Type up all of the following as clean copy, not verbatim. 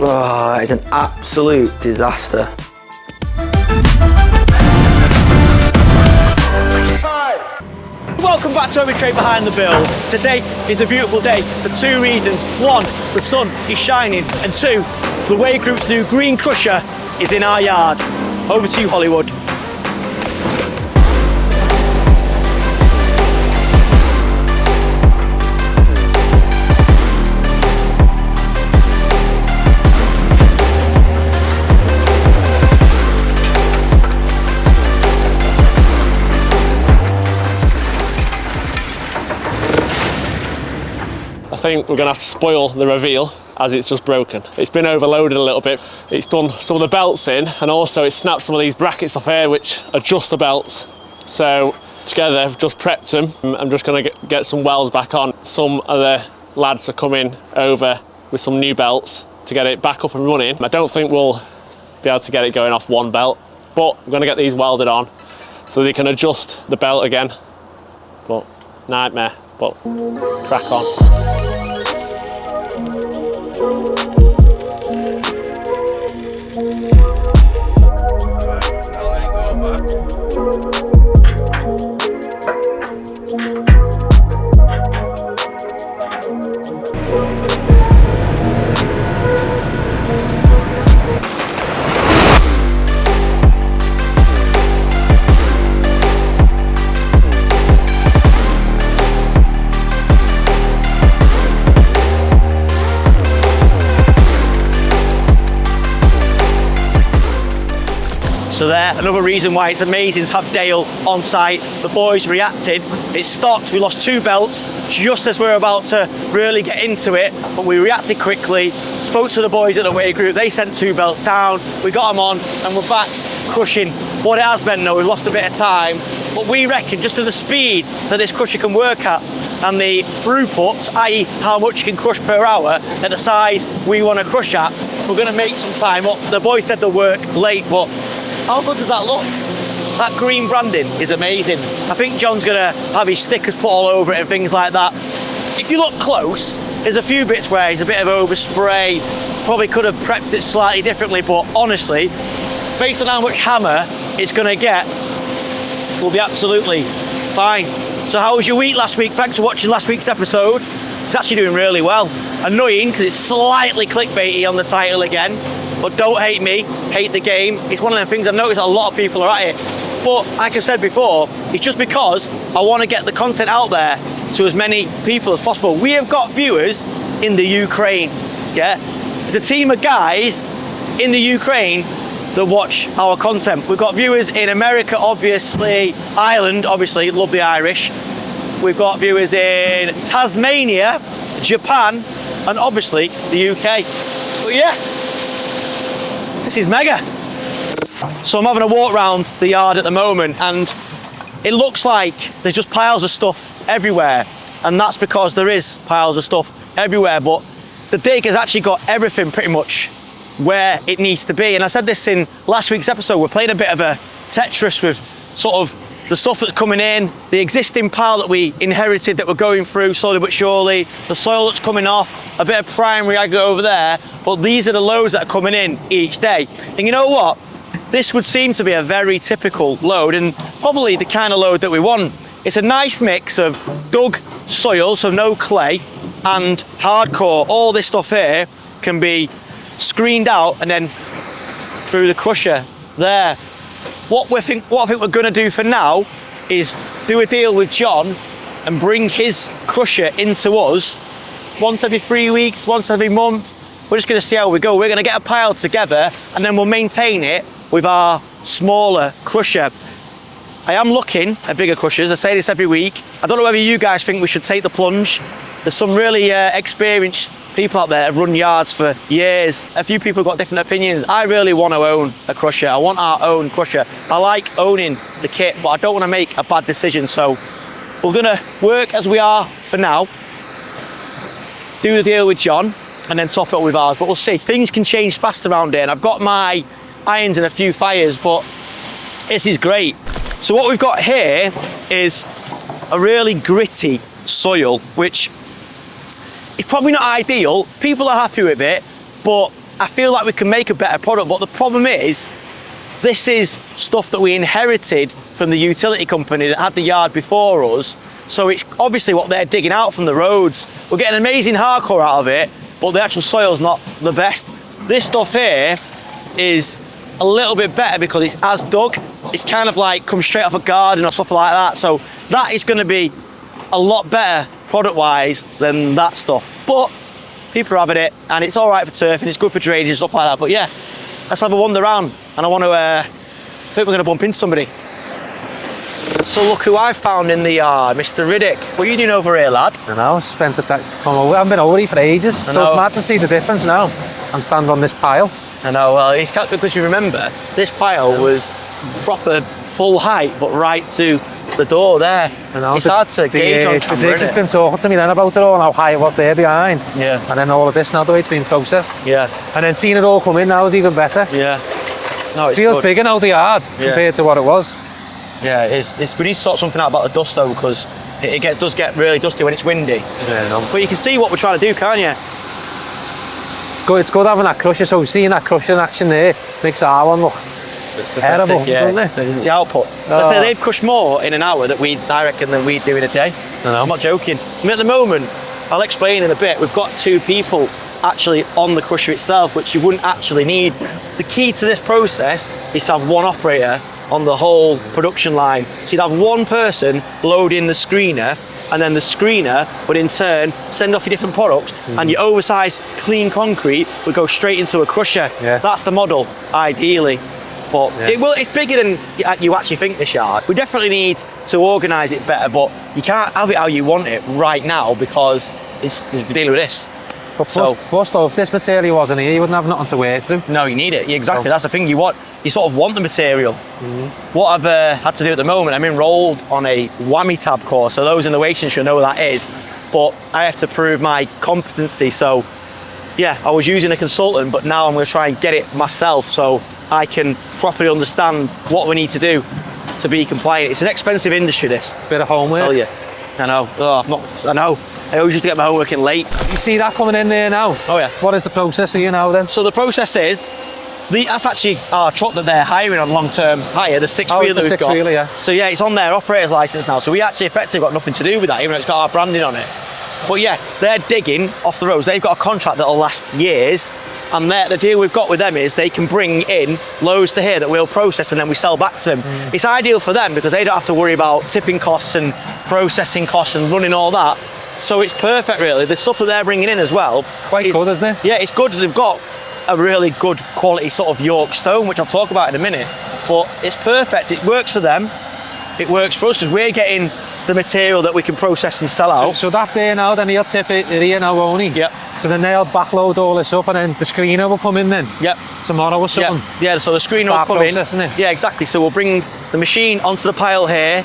Oh, it's an absolute disaster. Welcome back to every trade behind the build. Today is a beautiful day for two reasons. One, the sun is shining, and two, the Way Group's new green crusher is in our yard. Over to you, Hollywood. I think we're going to have to spoil the reveal as it's just broken. It's been overloaded a little bit. It's done some of the belts in, and also it snapped some of these brackets off here which adjust the belts. So together I've just prepped them. I'm just going to get some welds back on. Some of the lads are coming over with some new belts to get it back up and running. I don't think we'll be able to get it going off one belt, but I'm going to get these welded on so they can adjust the belt again. But nightmare, but crack on. So there, another reason why it's amazing to have Dale on site. The boys reacted. It stopped. We lost two belts just as we were about to really get into it, but we reacted quickly, spoke to the boys at the Way Group. They sent two belts down. We got them on and we're back crushing. What it has meant though, we've lost a bit of time, but we reckon just to the speed that this crusher can work at and the throughput, i.e. how much you can crush per hour at the size we want to crush at, we're going to make some time up. The boys said they'll work late, but how good does that look? That green branding is amazing. I think John's gonna have his stickers put all over it and things like that. If you look close, there's a few bits where he's a bit of overspray. Probably could have prepped it slightly differently, but honestly, based on how much hammer it's gonna get, we'll be absolutely fine. So how was your week last week? Thanks for watching last week's episode. It's actually doing really well. Annoying, because it's slightly clickbaity on the title again. But don't hate me, hate the game. It's one of them things I've noticed a lot of people are at it. But like I said before, it's just because I want to get the content out there to as many people as possible. We have got viewers in the Ukraine, yeah? There's a team of guys in the Ukraine that watch our content. We've got viewers in America, obviously, Ireland, obviously, love the Irish. We've got viewers in Tasmania, Japan, and obviously the UK. But yeah, this is mega. So I'm having a walk around the yard at the moment and it looks like there's just piles of stuff everywhere, and that's because there is piles of stuff everywhere, but the dig has actually got everything pretty much where it needs to be. And I said this in last week's episode, we're playing a bit of a Tetris with sort of the stuff that's coming in, the existing pile that we inherited that we're going through slowly but surely, the soil that's coming off, a bit of primary aggregate over there, but these are the loads that are coming in each day. And you know what? This would seem to be a very typical load and probably the kind of load that we want. It's a nice mix of dug soil, so no clay, and hardcore. All this stuff here can be screened out and then through the crusher there. What I think we're going to do for now is do a deal with John and bring his crusher into us once every 3 weeks, once every month. We're just going to see how we go. We're going to get a pile together and then we'll maintain it with our smaller crusher. I am looking at bigger crushers. I say this every week. I don't know whether you guys think we should take the plunge. There's some really experienced people out there have run yards for years. A few people have got different opinions. I really want to own a crusher. I want our own crusher. I like owning the kit, but I don't want to make a bad decision. So we're going to work as we are for now, do the deal with John, and then top it up with ours. But we'll see. Things can change fast around here, and I've got my irons in a few fires, but this is great. So what we've got here is a really gritty soil, which is probably not ideal. People are happy with it, but I feel like we can make a better product, but the problem is, this is stuff that we inherited from the utility company that had the yard before us. So it's obviously what they're digging out from the roads. We're getting amazing hardcore out of it, but the actual soil's not the best. This stuff here is a little bit better because it's as dug. It's kind of like come straight off a garden or something like that. So that is going to be a lot better product-wise than that stuff. But people are having it, and it's all right for turf, and it's good for drainage and stuff like that. But yeah, let's have a wander around, and I want to, I think we're going to bump into somebody. So look who I found in the yard, Mr. Riddick. What are you doing over here, lad? I know, Spencer, come over. I haven't been over here for ages, so it's mad to see the difference now and stand on this pile. I know, well, it's because you remember, this pile was proper full height, but right to the door there. I know, it's hard to gauge on camera, the dick has been talking to me then about it all and how high it was there behind. Yeah. And then all of this now, the way it's been processed. Yeah. And then seeing it all come in now is even better. Yeah. No, it's feels good. bigger now, the yard, compared to what it was. Yeah, it is. We need to sort something out about the dust though, because it does get really dusty when it's windy. Yeah, no. But you can see what we're trying to do, can't you? It's good having that crusher, so seeing that crusher in action there makes our one look terrible, doesn't it? The output. Let's say they've crushed more in an hour I reckon than we do in a day. I'm not joking. I mean, at the moment, I'll explain in a bit, we've got 2 people actually on the crusher itself, which you wouldn't actually need. The key to this process is to have 1 operator on the whole production line. So you'd have 1 person loading the screener, and then the screener would in turn send off your different products, and your oversized clean concrete would go straight into a crusher. Yeah. That's the model, ideally. But it's bigger than you actually think, this yard. We definitely need to organise it better, but you can't have it how you want it right now because we're dealing with this. But plus though, if this material wasn't here, you wouldn't have nothing to wear through. No, you need it. Exactly, that's the thing. You sort of want the material. What I've had to do at the moment, I'm enrolled on a 𝗕𝗨𝗘𝗔𝗧 course, so those in the waiting should know what that is, but I have to prove my competency. So yeah, I was using a consultant, but now I'm going to try and get it myself so I can properly understand what we need to do to be compliant. It's an expensive industry, this. Bit of homework. I tell you. I know. I know. I always used to get my homework in late. You see that coming in there now? Oh yeah. What is the process here now then? So the process is, that's actually our truck that they're hiring on long-term hire, the 6-wheeler that we've got. 6-wheeler, yeah. So yeah, it's on their operator's license now. So we actually effectively got nothing to do with that, even though it's got our branding on it. But yeah, they're digging off the roads. They've got a contract that'll last years. And the deal we've got with them is they can bring in loads to here that we'll process and then we sell back to them. It's ideal for them because they don't have to worry about tipping costs and processing costs and running all that. So it's perfect, really. The stuff that they're bringing in as well. Quite good, isn't it? Yeah, it's good. They've got a really good quality sort of York stone, which I'll talk about in a minute. But it's perfect. It works for them. It works for us because we're getting the material that we can process and sell out. So that there now, then he'll tip it here now, won't he? Yep. So then they'll backload all this up and then the screener will come in then? Yep. Tomorrow or something? Yeah, so the screener will come in. It? Yeah, exactly. So we'll bring the machine onto the pile here.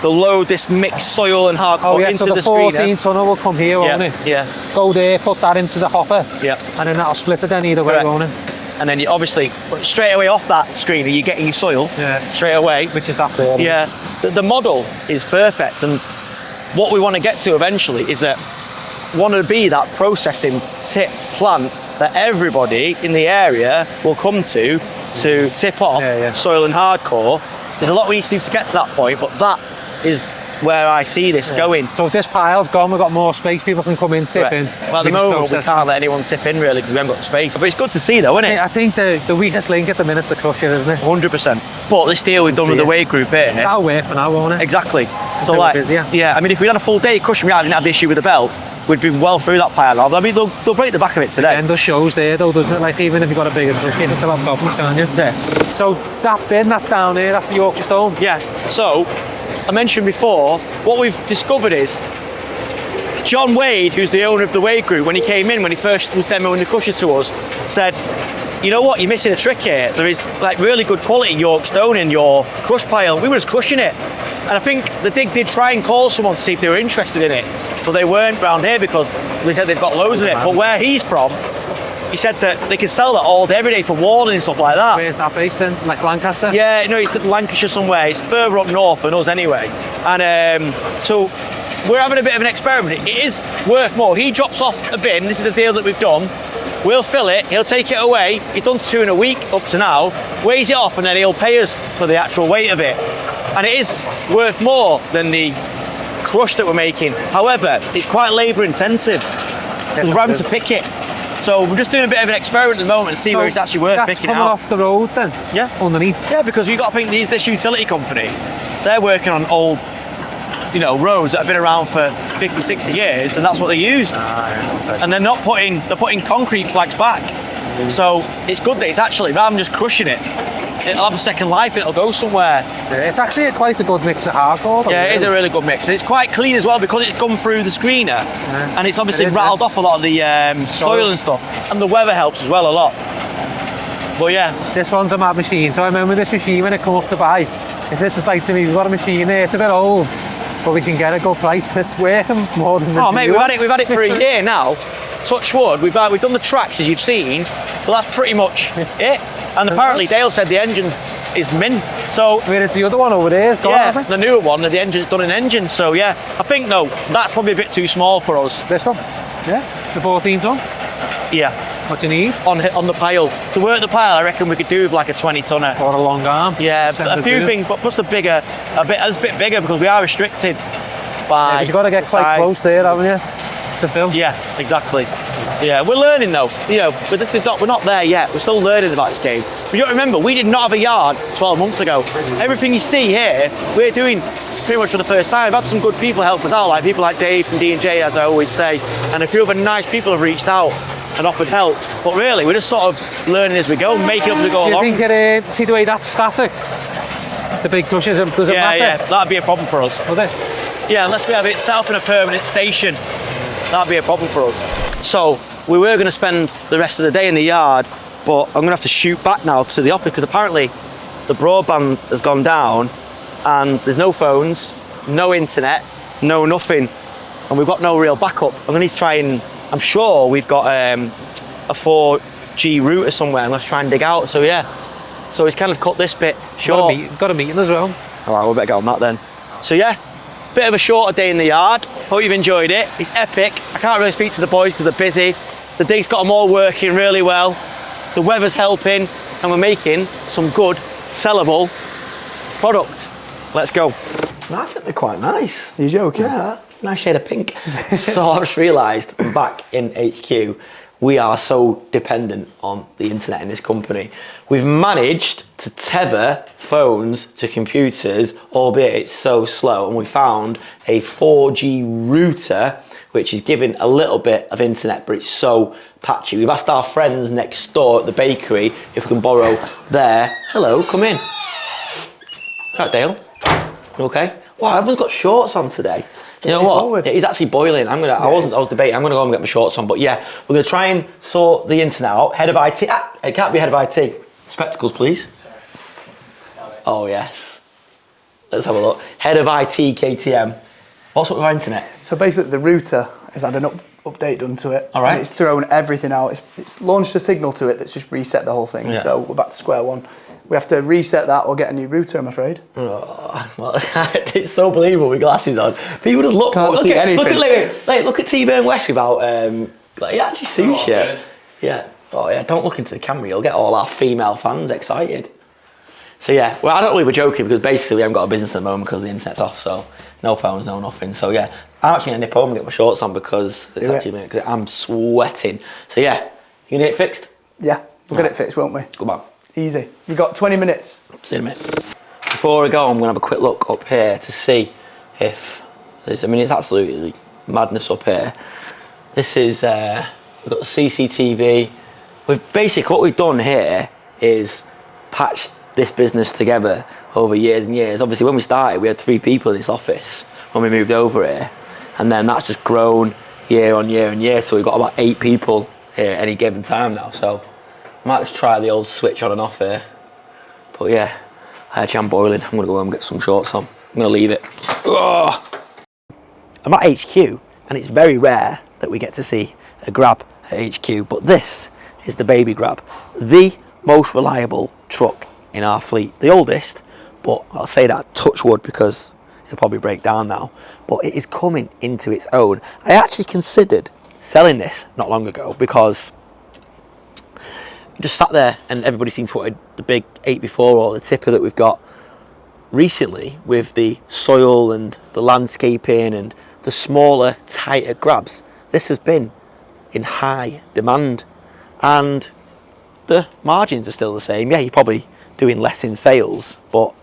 They'll load this mixed soil and hardcore into the screener. So the 14 tonner will come here, won't it? Yeah. Go there, put that into the hopper. Yeah. And then that'll split it then either way, won't it? And then you obviously, straight away off that screener, you're getting your soil straight away. Which is that there. Yeah. The model is perfect. And what we want to get to eventually is that want to be that processing tip plant that everybody in the area will come to tip off soil and hardcore. There's a lot we need to do to get to that point, but that is where I see this going. So if this pile's gone, we've got more space, people can come in, tip in. Well, at the moment, we can't let anyone tip in, really, because we haven't got the space. But it's good to see, though, isn't it? I think the weakest link at the minute is the crusher, isn't it? 100%. But this deal we've done with the weight group here... That'll work for now, won't it? Exactly. So like, busier. Yeah, I mean, if we had a full day crushing, we hadn't had the issue with the belt, we'd be well through that pile. I mean, they'll break the back of it today. And the shows there, though, doesn't it? Like, even if you've got a bigger truck, you can still have problems, can't you? Yeah. So that bin that's down there, that's the Yorkshire stone? Yeah. So, I mentioned before, what we've discovered is John Wade, who's the owner of the Wade Group, when he came in, when he first was demoing the crusher to us, said, you know what, you're missing a trick here. There is like really good quality York stone in your crush pile. We were just crushing it. And I think the dig did try and call someone to see if they were interested in it, but they weren't round here because they said they've got loads of it. But where he's from, he said that they can sell that all day, every day for walling and stuff like that. Where's that based then? Like Lancaster? Yeah, no, it's Lancashire somewhere. It's further up north than us anyway. And so we're having a bit of an experiment. It is worth more. He drops off a bin. This is the deal that we've done. we'll fill it, he'll take it away, he's done 2 in a week up to now, weighs it off, and then he'll pay us for the actual weight of it. And it is worth more than the crush that we're making. However, it's quite labour intensive because we're having to pick it. So we're just doing a bit of an experiment at the moment to see where it's actually worth picking it out. That's coming off the roads then? Yeah. Underneath? Yeah, because you've got to think this utility company, they're working on old, you know, roads that have been around for 50, 60 years, and that's what they used. And they're putting concrete flags back. So it's good that it's actually, rather than just crushing it, it'll have a second life, it'll go somewhere. Yeah, it's actually quite a good mix of hardcore. Yeah, it is a really good mix. And it's quite clean as well because it's gone through the screener, and it's obviously rattled off a lot of the soil and stuff. And the weather helps as well a lot. But yeah. This one's a mad machine. So I remember this machine when it come up to buy. If this was like to me, we've got a machine there, it's a bit old, but we can get a good price. It's working more than the mate, we've had it for a year now. Touch wood, we've done the tracks as you've seen, but that's pretty much it. And apparently Dale said the engine is mint. So where's the other one over there? The newer one, the engine's done an engine. So yeah, I think no, that's probably a bit too small for us. This one? Yeah, the 14 ton? Yeah. What do you need? On the pile. To work the pile, I reckon we could do with like a 20 tonner. Or a long arm. Yeah, a few things, but plus a bit bigger because we are restricted by. Yeah, you've got to get quite close there, haven't you? To film. Yeah, exactly. Yeah, we're learning though. You know, but we're not there yet. We're still learning about this game. But you got to remember, we did not have a yard 12 months ago. Everything you see here, we're doing pretty much for the first time. We've had some good people help us out, like people like Dave from D&J, as I always say, and a few other nice people have reached out and offered help. But really, we're just sort of learning as we go, making up as we go along. Do you think see the way that's static? The big crushes, does it matter? Yeah, that'd be a problem for us. Would it? Yeah, unless we have it set up in a permanent station, that'd be a problem for us. So we were going to spend the rest of the day in the yard, but I'm going to have to shoot back now to the office because apparently the broadband has gone down and there's no phones, no internet, no nothing, and we've got no real backup. I'm going to need to try and, I'm sure we've got a 4G router somewhere. I'm going to try and dig out. So yeah, so he's kind of cut this bit short. Got a meeting as well. All right, we better get on that then. So yeah, bit of a shorter day in the yard. Hope you've enjoyed it. It's epic. I can't really speak to the boys because they're busy. The dig's got them all working really well. The weather's helping, and we're making some good, sellable product. Let's go. I think they're quite nice. Are you joking? Yeah, nice shade of pink. So I just realised back in HQ, we are so dependent on the internet in this company. We've managed to tether phones to computers, albeit it's so slow, and we found a 4G router, which is giving a little bit of internet, but it's so patchy. We've asked our friends next door at the bakery if we can borrow their. Hello, come in. Right, Dale. You okay? Wow, everyone's got shorts on today. You know what? It is actually boiling. I was debating. I'm going to go and get my shorts on. But yeah, we're going to try and sort the internet out. Head of IT. It can't be head of IT. Spectacles, please. Oh yes. Let's have a look. Head of IT, KTM. What's up with our internet? So basically, the router has had an update done to it. All right. And it's thrown everything out. It's launched a signal to it that's just reset the whole thing. Yeah. So we're back to square one. We have to reset that or get a new router, I'm afraid. Oh, well, it's so believable with glasses on. People just look. Can't see anything. Look at T-Burn West without. Like, it actually suits you. Yeah. Oh yeah. Don't look into the camera. You'll get all our female fans excited. So yeah. Well, I don't believe we're joking because basically we haven't got a business at the moment because the internet's off. So no phones, no nothing. So yeah, I'm actually gonna nip home and get my shorts on because it's actually because I'm sweating. So yeah, you need it fixed. Yeah, we'll get it fixed, won't we? Come on. Easy. You've got 20 minutes. See you in a minute. Before we go, I'm going to have a quick look up here to see if there's, I mean, it's absolutely madness up here. This is, we've got the CCTV. Basically what we've done here is patched this business together over years and years. Obviously when we started, we had 3 people in this office when we moved over here. And then that's just grown year on year and year. So we've got about 8 people here at any given time now. So I might just try the old switch on and off here. But yeah, actually I'm boiling. I'm gonna go home and get some shorts on. I'm gonna leave it. Ugh. I'm at HQ and it's very rare that we get to see a grab at HQ, but this is the baby grab. The most reliable truck in our fleet. The oldest, but I'll say that touch wood because it'll probably break down now. But it is coming into its own. I actually considered selling this not long ago because just sat there and everybody seems to want the big 8x4 or the tipper that we've got. Recently, with the soil and the landscaping and the smaller, tighter grabs, this has been in high demand, and the margins are still the same. Yeah, you're probably doing less in sales, but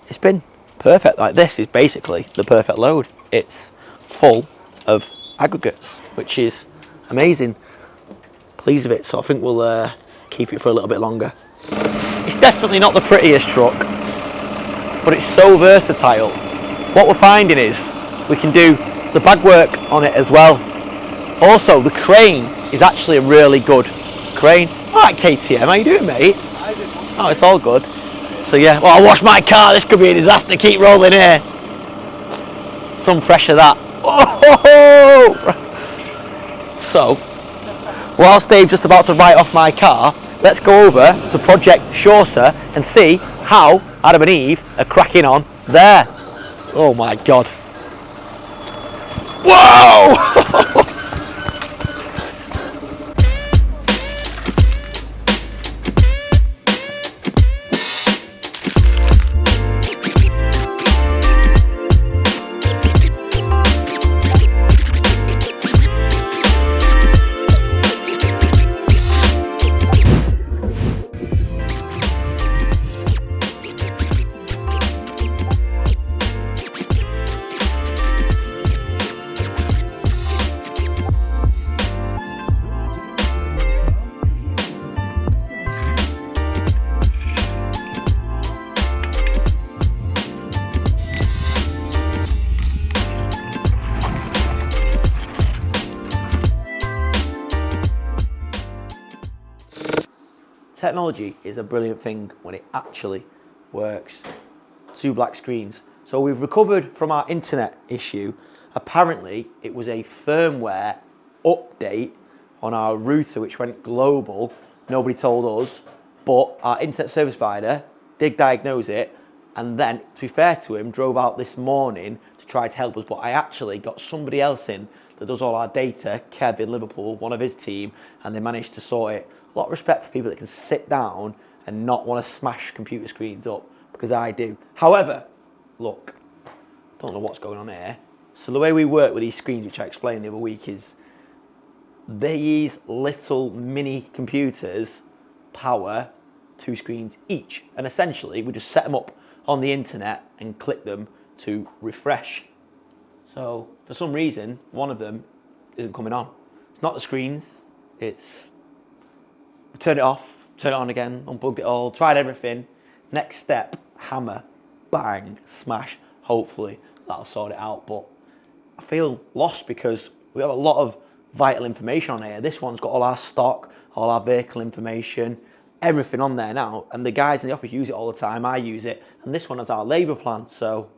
it's been perfect. Like, this is basically the perfect load. It's full of aggregates, which is amazing. Pleased with it, so I think we'll keep it for a little bit longer. It's definitely not the prettiest truck, but it's so versatile. What we're finding is we can do the bag work on it as well. Also, the crane is actually a really good crane. All right, KTM, how you doing, mate? Oh, it's all good. So yeah, well, I washed my car. This could be a disaster. Keep rolling here. Some pressure, that. Oh! So, whilst Dave's just about to write off my car, let's go over to Project 𝗕𝗨𝗟𝗗 and see how Adam and Eve are cracking on there. Oh my God. Whoa! Technology is a brilliant thing when it actually works. 2 black screens. So we've recovered from our internet issue. Apparently it was a firmware update on our router which went global. Nobody told us, but our internet service provider did diagnose it, and then, to be fair to him, drove out this morning to try to help us. But I actually got somebody else in that does all our data, Kev in Liverpool, one of his team, and they managed to sort it. A lot of respect for people that can sit down and not want to smash computer screens up, because I do. However, look, don't know what's going on here. So the way we work with these screens, which I explained the other week, is these little mini computers power 2 screens each. And essentially, we just set them up on the internet and click them to refresh. So for some reason, one of them isn't coming on. It's not the screens, it's turn it off, turn it on again, unplugged it all, tried everything. Next step, hammer, bang, smash. Hopefully that'll sort it out. But I feel lost because we have a lot of vital information on here. This one's got all our stock, all our vehicle information, everything on there now. And the guys in the office use it all the time, I use it. And this one has our labour plan, so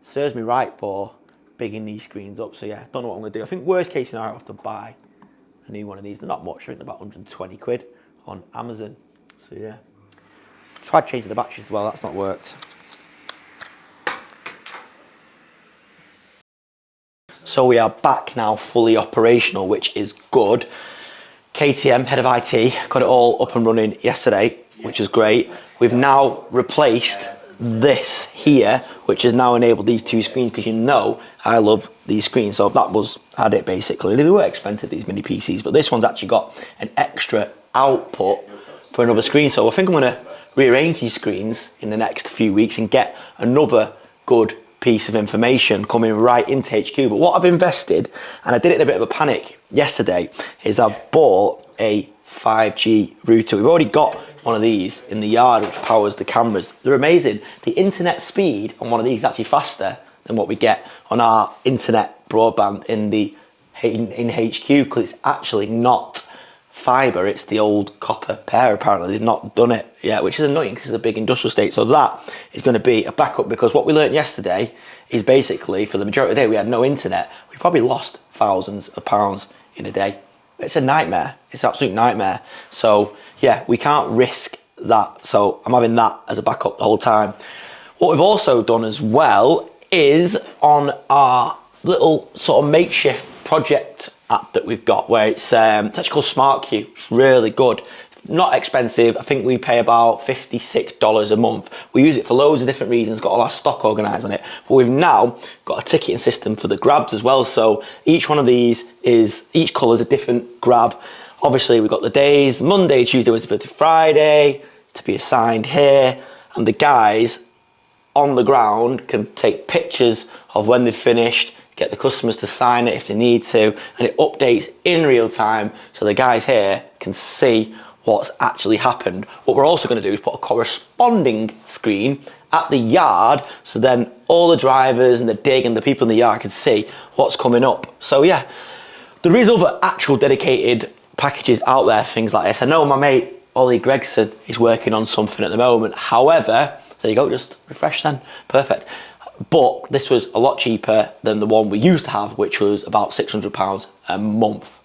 serves me right for bigging these screens up. So yeah, don't know what I'm gonna do. I think worst case scenario, I have to buy a new one of these. They're not much, I think they're about 120 quid on Amazon. So yeah. Tried changing the batteries as well, that's not worked. So we are back now, fully operational, which is good. KTM, head of IT, got it all up and running yesterday, which is great. We've now replaced this here, which has now enabled these 2 screens, because you know I love these screens. So that had it basically. They were expensive, these mini PCs, but this one's actually got an extra output for another screen. So I think I'm going to rearrange these screens in the next few weeks and get another good piece of information coming right into HQ. But what I've invested, and I did it in a bit of a panic yesterday, is I've bought a 5G router. We've already got one of these in the yard which powers the cameras. They're amazing. The internet speed on one of these is actually faster than what we get on our internet broadband in HQ, because it's actually not fibre, it's the old copper pair. Apparently they've not done it yet, which is annoying because it's a big industrial estate. So that is going to be a backup, because what we learned yesterday is basically for the majority of the day we had no internet. We probably lost thousands of pounds in a day. It's a nightmare. It's an absolute nightmare. So yeah, we can't risk that. So I'm having that as a backup the whole time. What we've also done as well is on our little sort of makeshift project app that we've got, where it's actually called SmartQ. It's really good. not expensive. I think we pay about $56 a month. We use it for loads of different reasons, got all our stock organised on it. But we've now got a ticketing system for the grabs as well. So each one of these each colour is a different grab. Obviously we've got the days, Monday, Tuesday, Wednesday, Thursday, Friday, to be assigned here. And the guys on the ground can take pictures of when they've finished, get the customers to sign it if they need to, and it updates in real time so the guys here can see what's actually happened. What we're also going to do is put a corresponding screen at the yard so then all the drivers and the dig and the people in the yard can see what's coming up. So yeah, there is other actual dedicated packages out there, things like this. I know my mate Ollie Gregson is working on something at the moment. However, there you go, just refresh then, perfect. But this was a lot cheaper than the one we used to have, which was about £600 a month.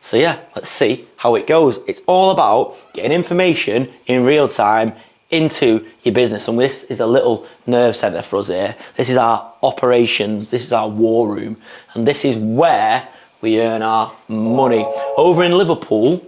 So yeah, let's see how it goes. It's all about getting information in real time into your business. And this is a little nerve center for us here. This is our operations, this is our war room, and this is where we earn our money. Over in Liverpool,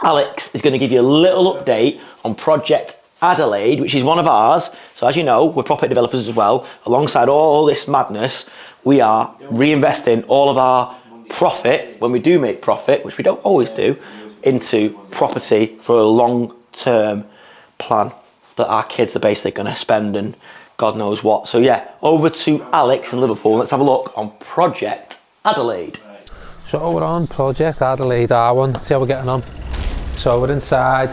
Alex is going to give you a little update on Project Adelaide, which is one of ours. So as you know, we're property developers as well. Alongside all this madness, we are reinvesting all of our profit, when we do make profit, which we don't always do, into property for a long-term plan that our kids are basically going to spend and God knows what. So yeah, over to Alex in Liverpool. Let's have a look on Project Adelaide. So we're on Project Adelaide R1, see how we're getting on. So we're inside,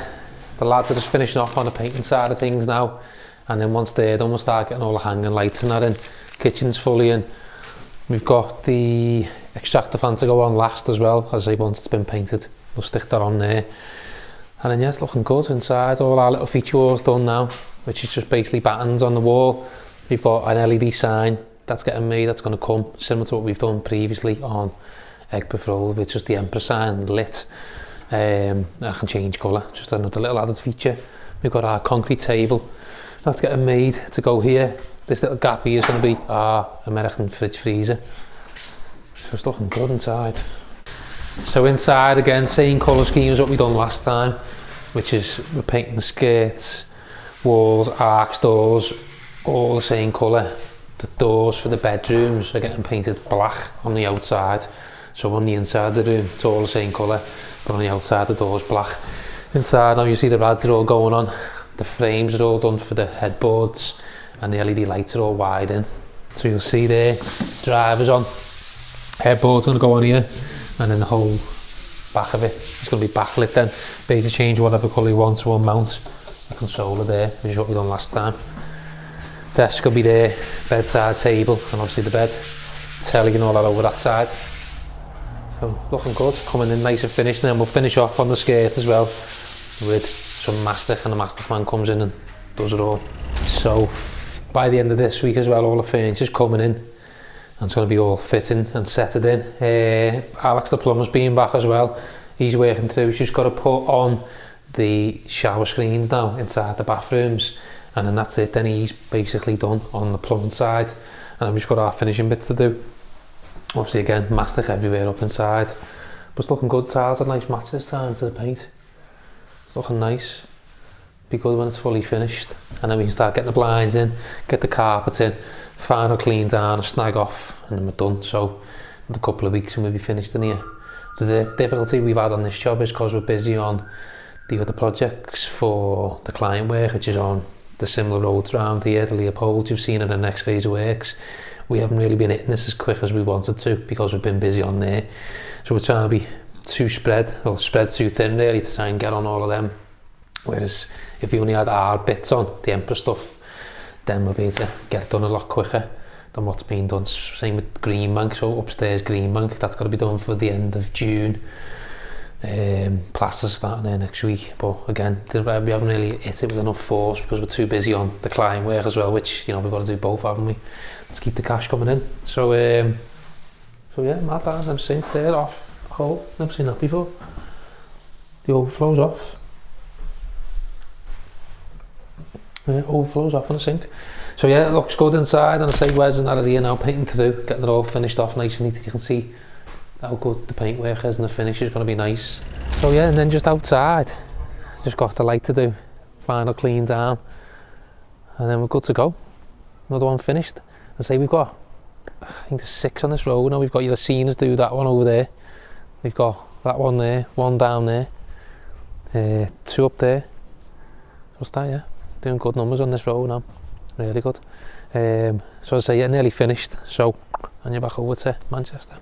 the lads are just finishing off on the painting side of things now, and then once they're done we'll start getting all the hanging lights and that in. Kitchen's fully in. We've got the extractor fan to go on last as well, as I say, once it's been painted we'll stick that on there. And then yeah, it's looking good inside. All our little feature walls done now, which is just basically buttons on the wall. We've got an LED sign that's getting made, that's going to come, similar to what we've done previously on 𝗕𝗨𝗟𝗏, which is the Emperor sign lit. I can change colour, just another little added feature. We've got our concrete table that's getting made to go here. This little gap here is going to be our American fridge freezer. So it's looking good inside. So inside again, same colour scheme as what we done last time, which is we're painting the skirts, walls, arcs, doors, all the same colour. The doors for the bedrooms are getting painted black on the outside. So on the inside of the room, it's all the same colour, but on the outside the door's black. Inside now you see the rads are all going on. The frames are all done for the headboards and the LED lights are all wide in. So you'll see there, drivers on, headboard's going to go on here, and then the whole back of it is going to be backlit then. Basically change whatever colour you want, so we'll mount the consoler there, which is what we done last time. Desk will be there, bedside table, and obviously the bed, telly and all that over that side. So looking good, coming in nice and finished, and then we'll finish off on the skirt as well with some mastic, and the mastic man comes in and does it all. So by the end of this week as well, all the furniture's coming in and it's going to be all fitting and setted in. Alex the plumber's been back as well. He's working through, he's just got to put on the shower screens now inside the bathrooms, and then that's it. Then he's basically done on the plumbing side, and then we've just got our finishing bits to do. Obviously again, mastic everywhere up inside, but it's looking good. Tiles are a nice match this time to the paint. It's looking nice. Be good when it's fully finished, and then we can start getting the blinds in, get the carpets in, final clean down, a snag off, and then we're done. So in a couple of weeks and we'll be finished in here. The difficulty we've had on this job is because we're busy on the other projects for the client work, which is on the similar roads around here, the Leopold you've seen in the next phase of works. We haven't really been hitting this as quick as we wanted to because we've been busy on there. So we're trying to be spread too thin really to try and get on all of them. Whereas if we only had our bits on, the Emperor stuff, then we'll be able to get it done a lot quicker than what's been done. Same with Green Bank, so upstairs Green Bank, that's got to be done for the end of June. Plaster's starting there next week, but again, we haven't really hit it with enough force because we're too busy on the client work as well, which, you know, we've got to do both, haven't we? Let's keep the cash coming in. So yeah, mad that, them sinks there off. Oh, never seen that before. The overflow's off. Yeah, overflows off on the sink. So yeah, it looks good inside, and I say Wes and that are here now painting to do, getting it all finished off nice and neat. You can see how good the paint work is, and the finish is going to be nice. So yeah, and then just outside, Just got the light to do, final clean down, and then we're good to go. Another one finished. I say we've got, I think there's 6 on this road now. We've got, you'll have seen us do that one over there. We've got that one there, 1 down there, 2 up there. What's that, yeah? Doing good numbers on this road now, really good. So I say, yeah, nearly finished. So, and you're back over to Manchester.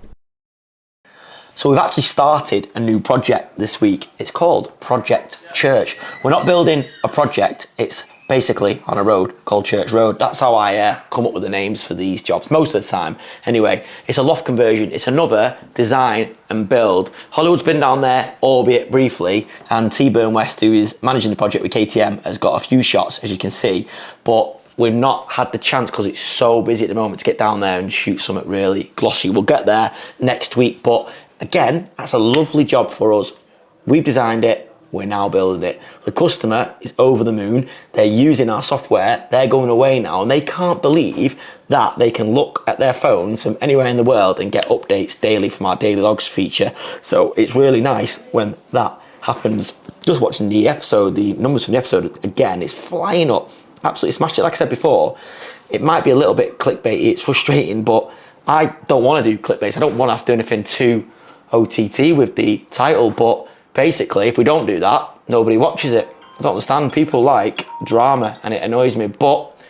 So we've actually started a new project this week. It's called Project Church. We're not building a project, it's basically on a road called Church Road. That's how I come up with the names for these jobs most of the time. Anyway, it's a loft conversion. It's another design and build. Hollywood's been down there, albeit briefly, and 𝗕𝗓𝗏 West, who is managing the project with KTM, has got a few shots, as you can see, but we've not had the chance because it's so busy at the moment to get down there and shoot something really glossy. We'll get there next week, but again, that's a lovely job for us. We've designed it, we're now building it. The customer is over the moon. They're using our software. They're going away now and they can't believe that they can look at their phones from anywhere in the world and get updates daily from our daily logs feature. So it's really nice when that happens. Just watching the episode, the numbers from the episode, again, it's flying up. Absolutely smashed it. Like I said before, it might be a little bit clickbaity. It's frustrating, but I don't want to do clickbaits. I don't want to have to do anything too OTT with the title, but basically, if we don't do that, nobody watches it. I don't understand. People like drama and it annoys me, but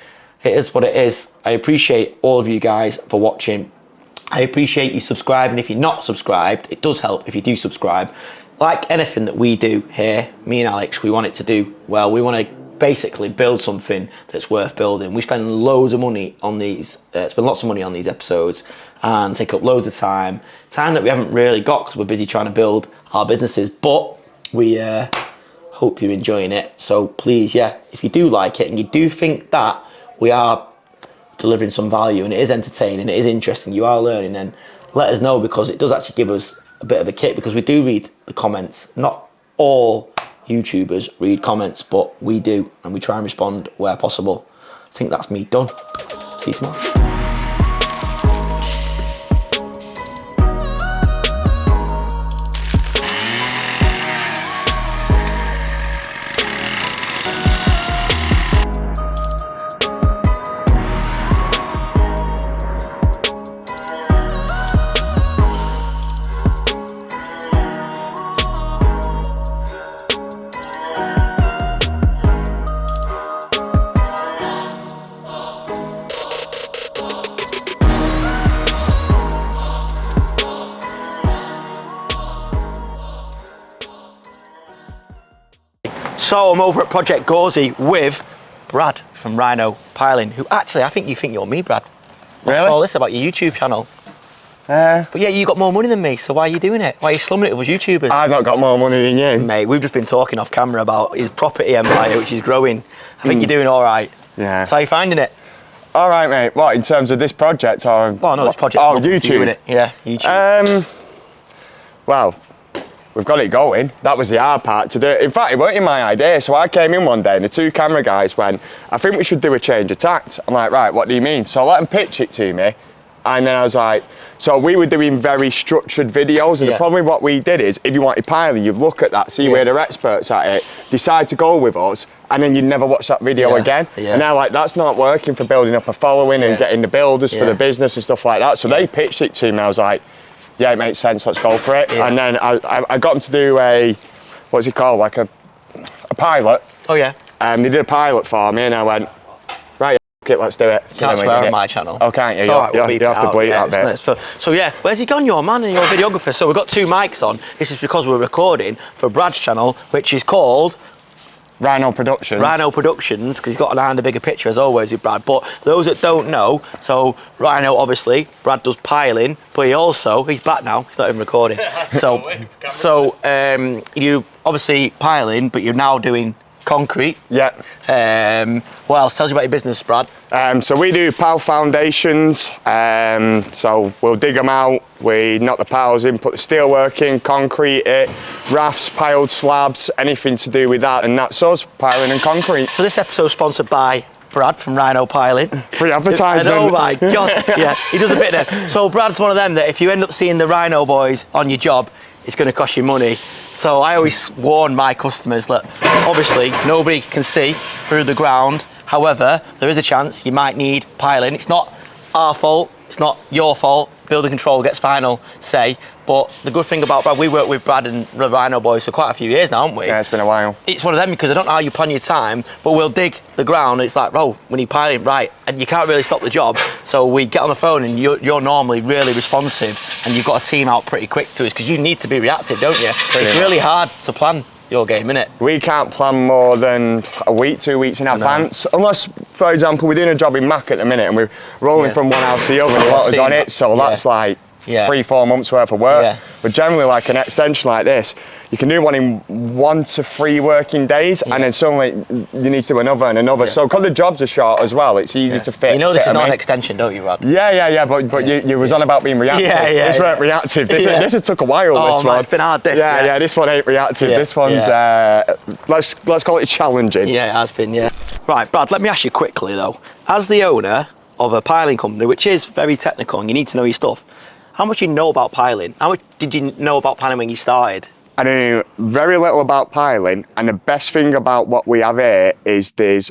it is what it is. I appreciate all of you guys for watching. I appreciate you subscribing. If you're not subscribed, it does help if you do subscribe. Like anything that we do here, me and Alex, we want it to do well. We want to basically build something that's worth building. We spend loads of money on these, spend lots of money on these episodes and take up loads of time that we haven't really got because we're busy trying to build our businesses, but we hope you're enjoying it. So please, yeah, if you do like it and you do think that we are delivering some value and it is entertaining, it is interesting, you are learning, then let us know, because it does actually give us a bit of a kick, because we do read the comments. Not all YouTubers read comments, but we do, and we try and respond where possible. I think that's me done. See you tomorrow. So I'm over at Project 𝗕𝗏𝗟𝗓 with Brad from 𝗕𝗨𝗚𝗟𝗗, who actually, I think you think you're me, Brad. Really? What's all this about your YouTube channel? But yeah, you got more money than me, so why are you doing it? Why are you slumming it with us YouTubers? I've not got more money than you. Mate, we've just been talking off camera about his property empire, which is growing. I think you're doing all right. Yeah. So how are you finding it? All right, mate. What, in terms of this project or? Well, no, this project. Oh, YouTube. It. Yeah, YouTube. Well, we've got it going. That was the hard part to do. In fact, it weren't my idea. So I came in one day and the 2 camera guys went, I think we should do a change of tact. I'm like, right, what do you mean? So I let them pitch it to me. And then I was like, so we were doing very structured videos, and the problem with what we did is, if you wanted piling, you'd look at that, see where they're experts at it, decide to go with us, and then you'd never watch that video again. And now, like, that's not working for building up a following and getting the builders for the business and stuff like that. So they pitched it to me. I was like, yeah, it makes sense, let's go for it. And then I got them to do a, what's it called, like a pilot. Oh yeah. They did a pilot for me, and I went, right, okay, let's do it. You can't swear on my channel. Oh, can't you? You have to bleep that bit. So yeah, where's he gone, your man, and your videographer? So we've got 2 mics on. This is because we're recording for Brad's channel, which is called 𝗕𝗨𝗏𝗟𝗔𝗧. 𝗕𝗨𝗏𝗏𝗟𝗔𝗧, because he's got an eye and a bigger picture, as always, with Brad. But those that don't know, so Rhino, obviously, Brad does piling, but he's back now, he's not even recording. So you obviously piling, but you're now doing concrete. Yeah. What else? Tells you about your business, Brad. So we do pile foundations. So we'll dig them out, we knock the piles in, put the steel work in, concrete it, rafts, piled slabs, anything to do with that, and that's us, piling and concrete. So this episode's sponsored by Brad from 𝗕𝗨𝗏𝗟𝗏𝗟. Free advertisement. Oh my God, yeah, he does a bit there. So Brad's one of them that if you end up seeing the Rhino boys on your job, it's going to cost you money. So I always warn my customers that obviously nobody can see through the ground. However, there is a chance you might need piling. It's not our fault, it's not your fault. Building control gets final say. But the good thing about Brad, we work with Brad and the Rhino boys for quite a few years now, haven't we? Yeah, it's been a while. It's one of them because I don't know how you plan your time, but we'll dig the ground and it's like, oh, we need piling, right? And you can't really stop the job. So we get on the phone and you're normally really responsive and you've got a team out pretty quick to us because you need to be reactive, don't you? But it's really hard to plan your game, innit? We can't plan more than a week, 2 weeks in advance, unless, for example, we're doing a job in Mac at the minute and we're rolling from one house to the other and the water's on it, so that's like 3-4 months worth of work. But generally, like an extension like this, you can do one in 1 to 3 working days, and then suddenly you need to do another and another. So because the jobs are short as well, it's easy to fit. You know this is not in. an extension, don't you, Rod? Yeah, but you was on about being reactive. This weren't reactive. This took a while, this one. It's been hard, this. Yeah, this one ain't reactive. This one's, let's call it challenging. Yeah, it has been, Right, Brad, let me ask you quickly, though. As the owner of a piling company, which is very technical and you need to know your stuff, how much do you know about piling? How much did you know about piling when you started? I knew very little about piling, and the best thing about what we have here is there's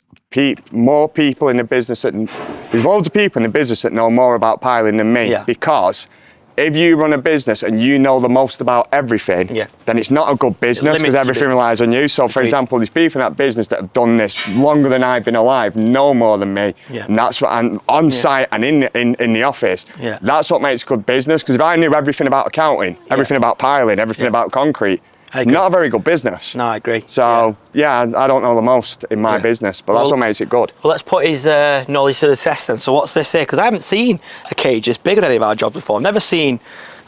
more people in the business there's loads of people in the business that know more about piling than me, because if you run a business and you know the most about everything, then it's not a good business because everything relies on you. So, for example, there's people in that business that have done this longer than I've been alive, know more than me, and that's what I'm on site and in the office. That's what makes good business. Because if I knew everything about accounting, everything about piling, everything about concrete, it's not a very good business. No, I agree. So, I don't know the most in my business, but that's what makes it good. Well, let's put his knowledge to the test then. So what's this here? Because I haven't seen a cage this big on any of our jobs before. I've never seen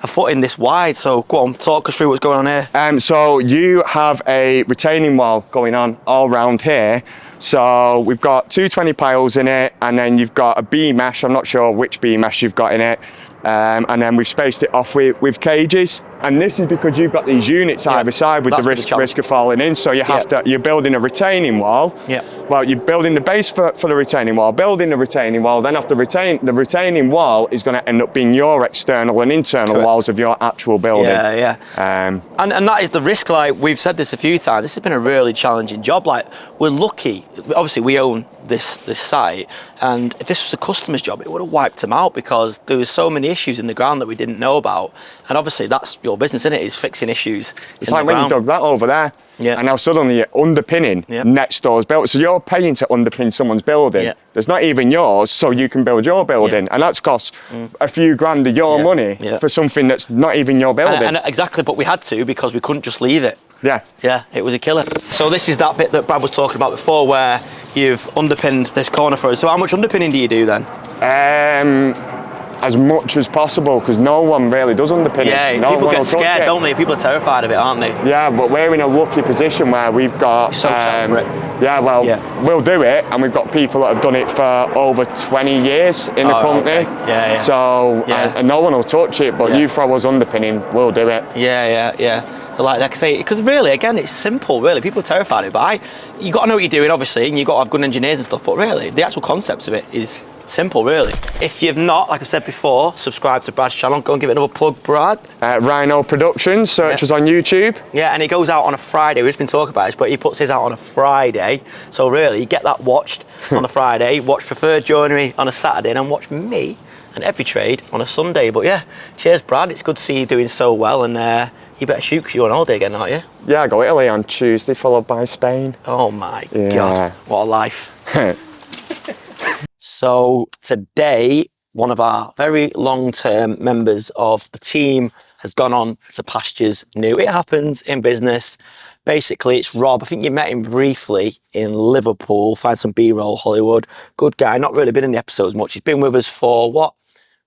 a footing this wide. So go on, talk us through what's going on here. So you have a retaining wall going on all around here. So we've got 220 piles in it, and then you've got a beam mesh. I'm not sure which beam mesh you've got in it. And then we've spaced it off with cages. And this is because you've got these units either side with the risk of falling in. So you have to, you're building a retaining wall. Well, you're building the base for the retaining wall, building the retaining wall, then after the retaining wall is going to end up being your external and internal walls of your actual building. And that is the risk. Like we've said this a few times, this has been a really challenging job. Like we're lucky, obviously we own this site, and if this was a customer's job, it would have wiped them out because there was so many issues in the ground that we didn't know about. And obviously that's your business, isn't it? Is fixing issues. It's like when you dug that over there. And now suddenly you're underpinning next door's built. So you're paying to underpin someone's building. That's not even yours, so you can build your building. And that's cost a few grand of your money for something that's not even your building. And exactly, but we had to because we couldn't just leave it. Yeah, it was a killer. So this is that bit that Brad was talking about before where you've underpinned this corner for us. So how much underpinning do you do then? As much as possible, because no one really does underpinning. People get scared, don't they? People are terrified of it, aren't they? Yeah, but we're in a lucky position where we've got... we'll do it, and we've got people that have done it for over 20 years in the company. So, and no one will touch it, but you throw us underpinning, we'll do it. Like I say, because really, again, it's simple, really. People are terrified of it, but you got to know what you're doing, obviously, and you've got to have good engineers and stuff, but really, the actual concepts of it is simple, really. If you've not, like I said before, subscribe to Brad's channel. Go and give it another plug, Brad. Rhino Productions, search us on YouTube. And it goes out on a Friday. We've just been talking about this, but he puts his out on a Friday. So really, you get that watched on a Friday, watch Preferred Joinery on a Saturday, and then watch me and Every Trade on a Sunday. But cheers, Brad. It's good to see you doing so well, and you better shoot because you're on holiday again, aren't you? Yeah, I go Italy on Tuesday, followed by Spain. Oh my God, what a life. So today, one of our very long-term members of the team has gone on to pastures new. It happens in business. Basically, it's Rob. I think you met him briefly in Liverpool, find some B-roll, Hollywood. Good guy, not really been in the episodes much. He's been with us for, I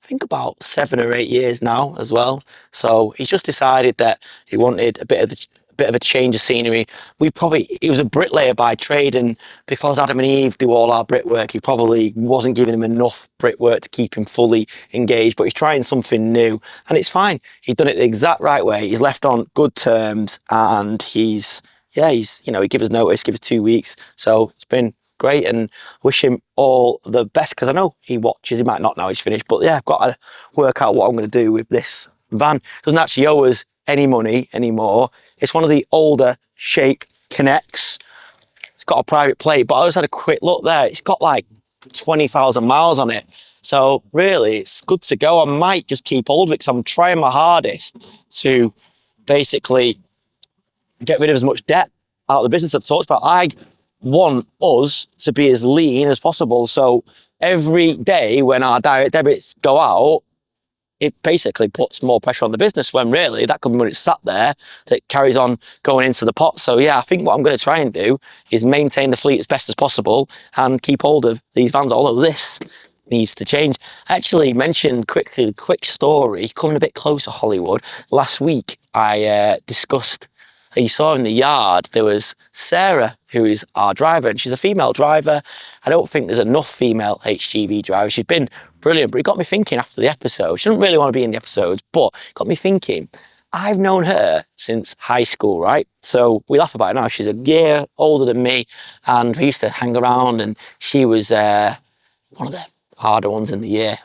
think about 7 or 8 years now as well. So he's just decided that he wanted a bit of a change of scenery. He was a bricklayer by trade, and because Adam and Eve do all our brickwork, he probably wasn't giving him enough brickwork to keep him fully engaged, but he's trying something new, and it's fine. He's done it the exact right way. He's left on good terms, and he gave us notice, give us 2 weeks. So it's been great, and wish him all the best, because I know he watches. He might not know he's finished, but I've got to work out what I'm going to do with this van. It doesn't actually owe us any money anymore. It's one of the older shape Connects. It's got a private plate, but I just had a quick look there. It's got like 20,000 miles on it. So really, it's good to go. I might just keep hold of it because I'm trying my hardest to basically get rid of as much debt out of the business I've talked about. I want us to be as lean as possible. So every day when our direct debits go out, it basically puts more pressure on the business when really that could be when it's sat there that carries on going into the pot. So yeah, I think what I'm going to try and do is maintain the fleet as best as possible and keep hold of these vans, although this needs to change. I actually mentioned quickly the quick story, coming a bit closer Hollywood. Last week I discussed, you saw in the yard, there was Sarah, who is our driver, and she's a female driver. I don't think there's enough female HGV drivers. She's been brilliant, but it got me thinking after the episode. She doesn't really want to be in the episodes, but it got me thinking, I've known her since high school, right? So we laugh about it now. She's a year older than me, and we used to hang around, and she was one of the harder ones in the year.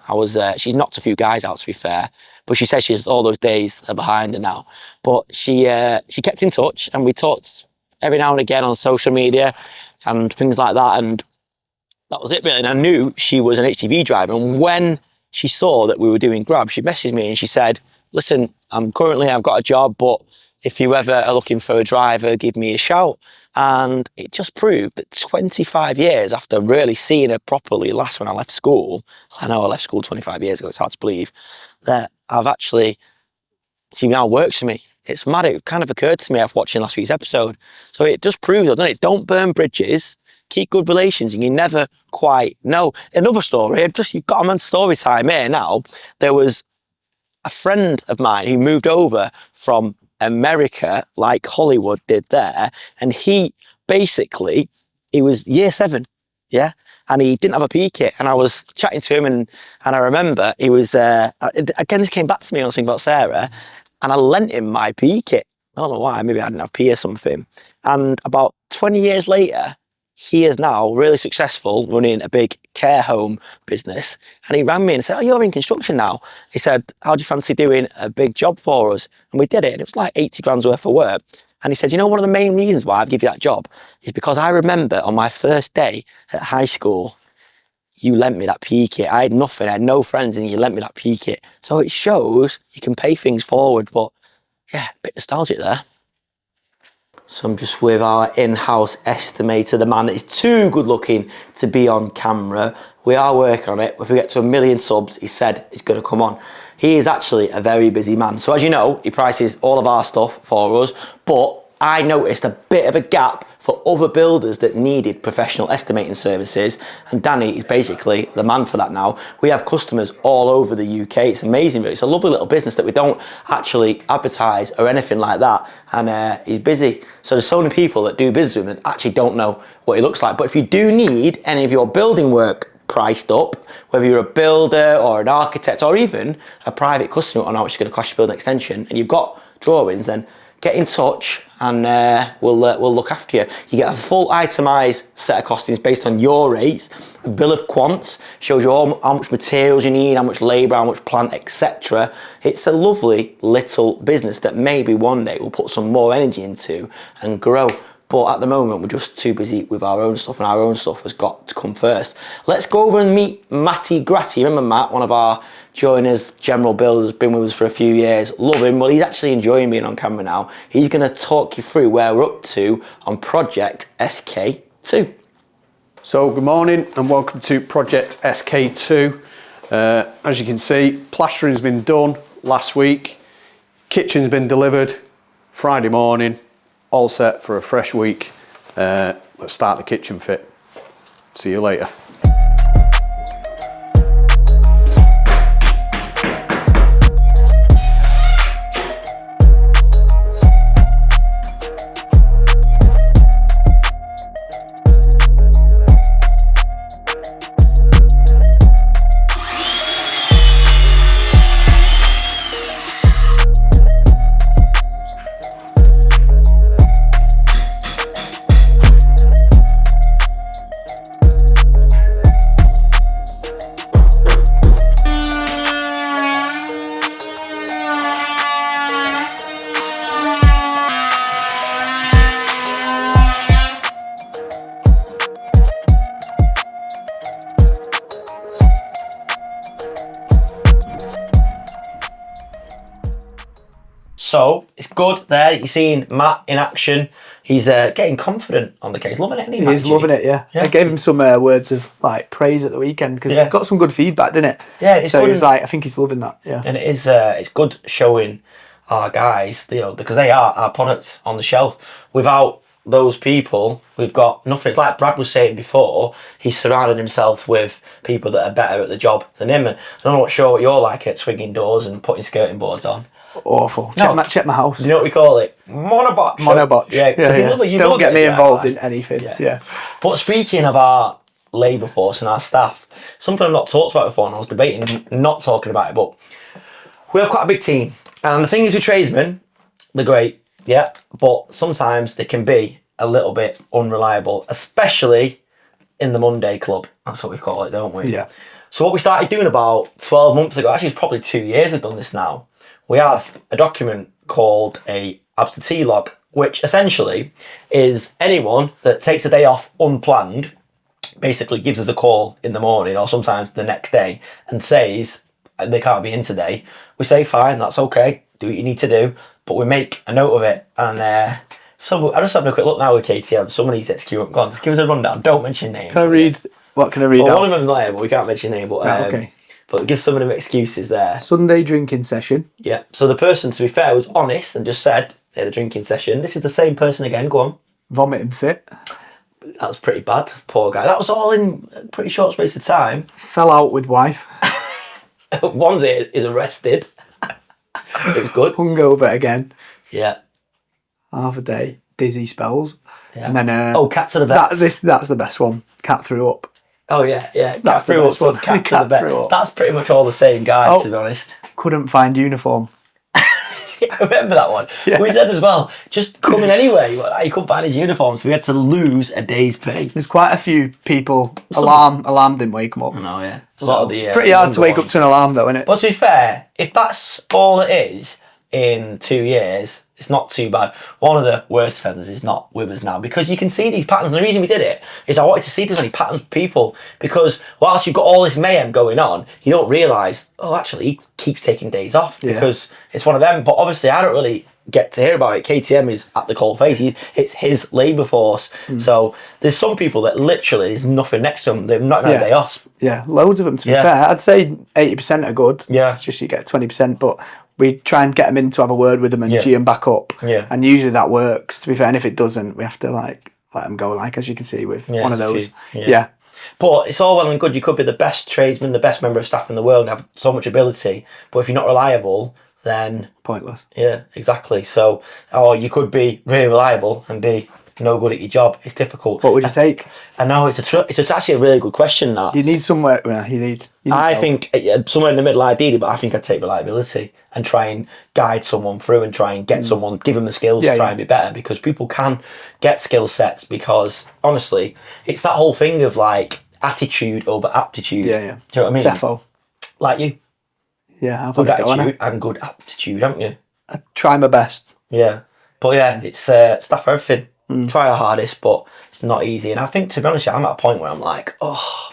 She's knocked a few guys out, to be fair, but she says all those days are behind her now. But she kept in touch, and we talked every now and again on social media and things like that, and that was it really. And I knew she was an HGV driver, and when she saw that we were doing Grab, she messaged me and she said, listen, I've got a job, but if you ever are looking for a driver, give me a shout. And it just proved that 25 years after really seeing her properly last when I left school, I know I left school 25 years ago, it's hard to believe, that she now works for me. It's mad, it kind of occurred to me after watching last week's episode. So it just proves, doesn't it? Don't burn bridges, keep good relations, and you never quite know. Another story, you've got them on story time here now. There was a friend of mine who moved over from America, like Hollywood did there, and he was year 7, yeah, and he didn't have a P kit, and I was chatting to him, and I remember he was again, this came back to me when I was thinking about Sarah, and I lent him my P kit. I don't know why, maybe I didn't have P or something. And about 20 years later, he is now really successful running a big care home business. And he rang me and said, oh, you're in construction now. He said, how do you fancy doing a big job for us? And we did it, and it was like 80 grand's worth of work. And he said, you know, one of the main reasons why I've given you that job is because I remember on my first day at high school, you lent me that P kit. I had nothing, I had no friends, and you lent me that P kit. So it shows you can pay things forward, but yeah, a bit nostalgic there. So I'm just with our in-house estimator, the man that is too good looking to be on camera. We are working on it. If we get to 1 million subs, he said it's going to come on. He is actually a very busy man. So as you know, he prices all of our stuff for us, but I noticed a bit of a gap for other builders that needed professional estimating services, and Danny is basically the man for that now. We have customers all over the UK. It's amazing, really. It's a lovely little business that we don't actually advertise or anything like that, and he's busy. So there's so many people that do business with him that actually don't know what he looks like. But if you do need any of your building work priced up, whether you're a builder or an architect or even a private customer on how much it's going to cost you to build an extension, and you've got drawings, then get in touch and we'll look after you. You get a full itemised set of costings based on your rates. A bill of quants shows you how much materials you need, how much labour, how much plant, etc. It's a lovely little business that maybe one day we'll put some more energy into and grow. But at the moment, we're just too busy with our own stuff, and our own stuff has got to come first. Let's go over and meet Matty Gratty. Remember Matt, one of our joiners, general builders, been with us for a few years. Love him. Well, he's actually enjoying being on camera now. He's going to talk you through where we're up to on Project SK2. So good morning and welcome to Project SK2. As you can see, plastering's been done last week. Kitchen's been delivered Friday morning. All set for a fresh week. Let's start the kitchen fit. See you later. So it's good there that you're seeing Matt in action. He's getting confident on the case, loving it. He is loving it, yeah. I gave him some words of like praise at the weekend because he got some good feedback, didn't it? Yeah, it's so good. he was like, I think he's loving that. Yeah, and it is. It's good showing our guys, you know, because they are our product on the shelf. Without those people, we've got nothing. It's like Brad was saying before, he's surrounded himself with people that are better at the job than him. And I don't know what you're like at swinging doors and putting skirting boards on. Awful. No. Check my house. You know what we call it? Monobotch. Monobotch. Yeah, yeah. Don't get me involved in anything. Yeah. But speaking of our labour force and our staff, something I've not talked about before, and I was debating not talking about it, but we have quite a big team. And the thing is with tradesmen, they're great. Yeah, but sometimes they can be a little bit unreliable, especially in the Monday club. That's what we call it, don't we? Yeah. So what we started doing about 12 months ago, actually it's probably 2 years we've done this now, we have a document called a absentee log, which essentially is anyone that takes a day off unplanned, basically gives us a call in the morning or sometimes the next day and says they can't be in today. We say, fine, that's okay, do what you need to do. But we make a note of it, and so I just having a quick look now with KTM. Some of these XQ, go on, just give us a rundown. Don't mention names. What can I read? Well, one of them's there, but we can't mention name. But okay. But give some of them excuses there. Sunday drinking session. Yeah. So the person, to be fair, was honest and just said they had a drinking session. This is the same person again. Go on. Vomiting fit. That was pretty bad. Poor guy. That was all in a pretty short space of time. Fell out with wife. One is arrested. It's good. Hungover again. Yeah. Half a day. Dizzy spells. Yeah. And then cat to the vet. That's the best one. Cat threw up. Oh yeah. That's the best one. Cat to the vet. That's pretty much all the same guy, to be honest. Couldn't find uniform. I remember that one. Yeah. We said as well, just coming anyway. He couldn't find his uniform, so we had to lose a day's pay. There's quite a few people. Alarm didn't wake them up. No, yeah. A lot of the. It's pretty hard to wake up to an alarm, though, isn't it? But to be fair, if that's all it is in 2 years, it's not too bad. One of the worst offenders is not with us now because you can see these patterns. And the reason we did it is I wanted to see if there's any patterns with people, because whilst you've got all this mayhem going on, you don't realise, oh, actually, he keeps taking days off because it's one of them. But obviously, I don't really get to hear about it. KTM is at the cold face. It's his labour force. So there's some people that literally there's nothing next to them. They've not had a day off. Yeah, loads of them, to be fair. I'd say 80% are good. Yeah. It's just you get 20%, but we try and get them in to have a word with them and G them back up. Yeah. And usually that works, to be fair. And if it doesn't, we have to like let them go, like as you can see with one of those. Yeah. But it's all well and good. You could be the best tradesman, the best member of staff in the world, and have so much ability. But if you're not reliable, then pointless. Yeah, exactly. So, or you could be really reliable and be no good at your job. It's difficult. What would you take? I know it's actually a really good question. That you need somewhere. Well, you need I help. think somewhere in the middle, ideally, but I think I'd take reliability and try and guide someone through and try and get someone, give them the skills to try and be better, because people can get skill sets, because honestly, it's that whole thing of like attitude over aptitude. Yeah. Do you know what I mean? Defo. Like you. Yeah, I've good had attitude and good aptitude, haven't you? I try my best. Yeah. But yeah, it's staff for everything. Try our hardest, but it's not easy. And I think, to be honest, I'm at a point where I'm like, oh,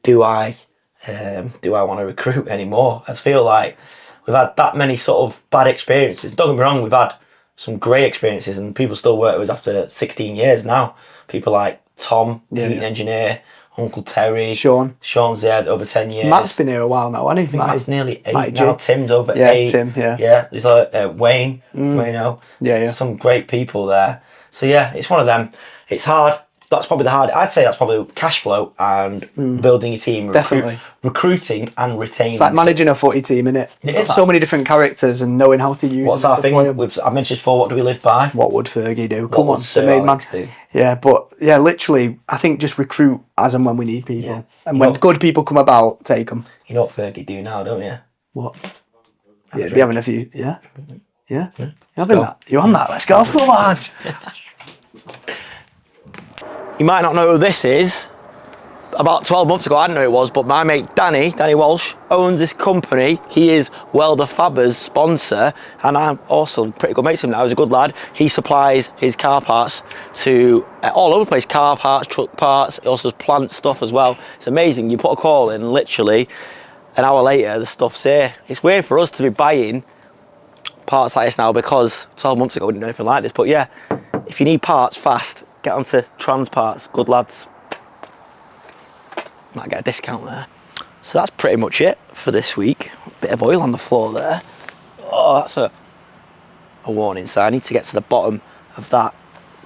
do I want to recruit anymore? I feel like we've had that many sort of bad experiences. Don't get me wrong, we've had some great experiences, and people still work with us after 16 years now. People like Tom, heating engineer, Uncle Terry, Sean's there over 10 years. Matt's been here a while now, hasn't he? Matt is nearly 8 now. Tim's over 8. Tim, Yeah, there's like Wayne, Yeah. Some great people there. So yeah, it's one of them. It's hard. That's probably I'd say that's probably cash flow and building your team. Definitely. Recruiting and retaining. It's like managing a footy team, innit? It is so many different characters and knowing how to use. What's our thing? I mentioned before, what do we live by? What would Fergie do? Come on, Sir Alex do? Yeah, but yeah, literally, I think just recruit as and when we need people. Yeah. And when good people come about, take them. You know what Fergie do now, don't you? What? Yeah, be having a few. Yeah. You're having that. You're on that. Let's go. Come on. You might not know who this is. About 12 months ago, I didn't know who it was, but my mate Danny Walsh, owns this company. He is Welder Faber's sponsor, and I'm also pretty good mates with him now. He's a good lad. He supplies his car parts to all over the place, car parts, truck parts. He also does plant stuff as well. It's amazing. You put a call in, literally, an hour later, the stuff's here. It's weird for us to be buying parts like this now because 12 months ago we didn't know anything like this. But yeah, if you need parts fast, get onto Trans Parts. Good lads. Might get a discount there. So that's pretty much it for this week. Bit of oil on the floor there. Oh, that's a warning sign. I need to get to the bottom of that.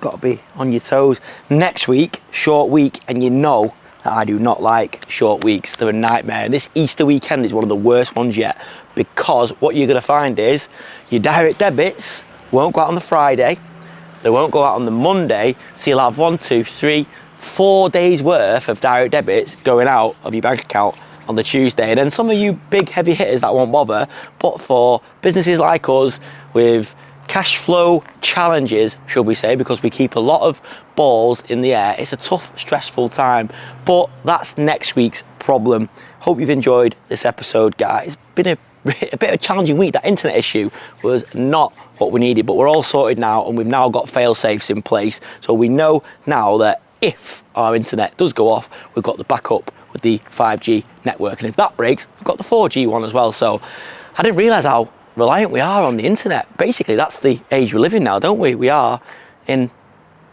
Got to be on your toes. Next week, short week, and you know that I do not like short weeks. They're a nightmare. And this Easter weekend is one of the worst ones yet, because what you're going to find is your direct debits won't go out on the Friday. They won't go out on the Monday. So you'll have 1, 2, 3, 4 days worth of direct debits going out of your bank account on the Tuesday. And then some of you big heavy hitters that won't bother, but for businesses like us with cash flow challenges, should we say, because we keep a lot of balls in the air, it's a tough, stressful time, but that's next week's problem. Hope you've enjoyed this episode, guys. It's been a bit of a challenging week. That internet issue was not what we needed, but we're all sorted now, and we've now got fail safes in place, so we know now that if our internet does go off, we've got the backup with the 5G network, and if that breaks, we've got the 4G one as well. So I didn't realise how reliant we are on the internet. Basically, that's the age we live in now, don't we? We are an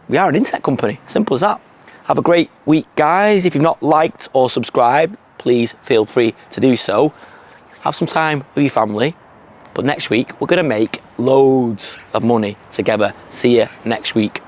internet company. Simple as that. Have a great week, guys. If you've not liked or subscribed, please feel free to do so. Have some time with your family. But next week, we're going to make loads of money together. See you next week.